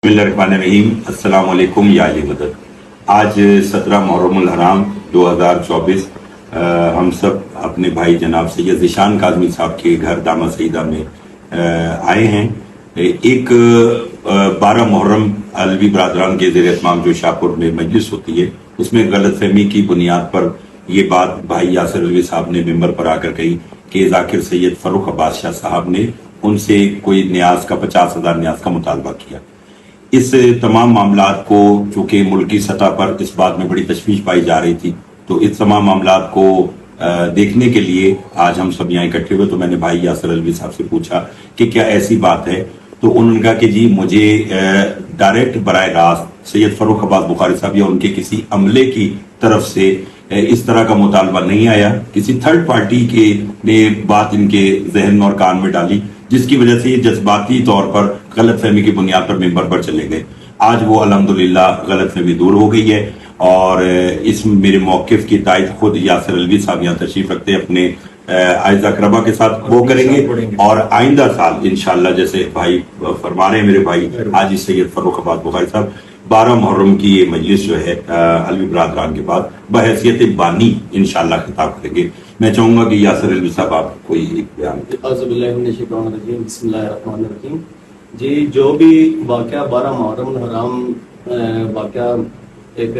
बिस्मिल्लाहिर्रहमानिर्रहीम। अस्सलाम वालेकुम या अली मदद। आज 17 मुहर्रम الحرام 2024 हम सब अपने भाई जनाब सैयद ज़ीशान काज़मी साहब के घर दामा सईदा में आए हैं। एक 12 मुहर्रम अलवी बरादरान के ज़ेर एहतमाम जो शाहपुर में मजलिस होती है, उसमें गलत फहमी की बुनियाद पर ये बात भाई यासिर अलवी साहब ने मिंबर पर आकर कही कि ज़ाकिर सैयद फ़र्रुख अब्बास शाह साहब ने उनसे कोई न्याज का 50,000 न्याज का मुतालबा किया। इस तमाम मामलात को चूँकि मुल्की सतह पर इस बात में बड़ी तशवीश पाई जा रही थी, तो इस तमाम मामलात को देखने के लिए आज हम सब यहाँ इकट्ठे हुए। तो मैंने भाई यासिर अलवी साहब से पूछा कि क्या ऐसी बात है, तो उन्होंने कहा कि जी मुझे डायरेक्ट बराह रास्त सैयद फ़र्रुख अब्बास बुखारी साहब या उनके किसी अमले की तरफ से इस तरह का मुतालबा नहीं आया। किसी थर्ड पार्टी के ने बात इनके जहन और कान में डाली, जिसकी वजह से ये जज्बाती तौर पर गलत फहमी की बुनियाद पर मिंबर पर चले गए। आज वो अल्हम्दुलिल्लाह गलत फहमी दूर हो गई है और इस मेरे मौक़िफ़ की तायद खुद यासिर अलवी साहब यहाँ तशरीफ रखते अपने आइज़ अक़रबा के साथ वो करेंगे और आइंदा साल इंशाअल्लाह जैसे भाई फरमा रहे हैं मेरे भाई हाजी सैयद फ़र्रुख अब्बास बुखारी साहब 12 मुहर्रम की ये मजलिस जो है अलवी बरादरान के बाद बहैसियत बानी इंशाअल्लाह खिताब करेंगे। मैं चाहूंगा कि यासिर अलवी साहब आप कोई एक बयान दें। बिस्मिल्लाहिर्रहमानिर्रहीम। जी, जो भी वाक़या 12 मुहर्रम हराम वाक़या एक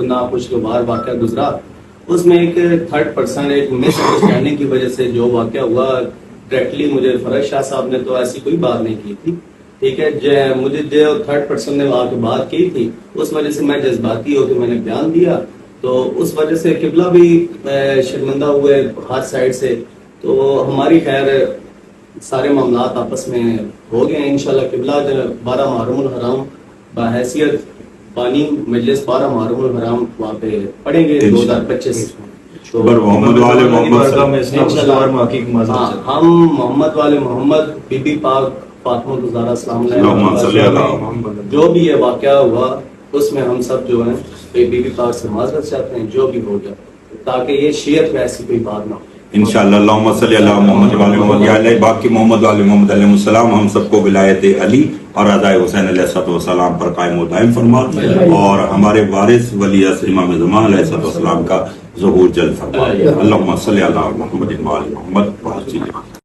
नाखुशगवार वाक़या गुजरा, उसमें एक थर्ड पर्सन एक मिसअंडरस्टैंडिंग की वजह से जो वाक़या हुआ, डायरेक्टली मुझे फरज शाह साहब ने तो ऐसी कोई बात नहीं की थी, ठीक है। मुझे जो थर्ड पर्सन ने वहाँ की बात की थी, उस वजह से मैं जज्बाती होकर मैंने बयान दिया, तो उस वजह से किबला भी शर्मिंदा हुए हर साइड से। तो हमारी खैर सारे मामलात आपस में हो गए इंशाल्लाह। किबला 12 मुहर्रम हराम बहैसियत पानी मजलिस 12 मुहर्रम हराम वहाँ पे पढ़ेंगे 2025। तो मोहम्मद वाले मोहम्मद हम मोहम्मद वाले मोहम्मद बीबी पाक फातिमा ज़हरा सलाम जो भी ये वाक़या हुआ उसमें हम सब जो है बीबी पाक से माज़रत चाहते हैं, जो भी हो गया, ताकि ये शियत में ऐसी कोई बात ना हो इंशाअल्लाह। अल्लाहुम्मा सल्ली अला मोहम्मद वाले मोहम्मद या अली बाकी मोहम्मद वाले मोहम्मद अलैहिस्सलाम हम सबको विलायत अली और अदाए हुसैन अलैहिस्सलाम पर कायम व दायम फरमा और हमारे वारिस वली असर इमाम ज़मान अलैहिस्सलाम का ज़हूर जल्द फरमा। अल्लाहुम्मा सल्ली अला मोहम्मद व आलि मोहम्मद।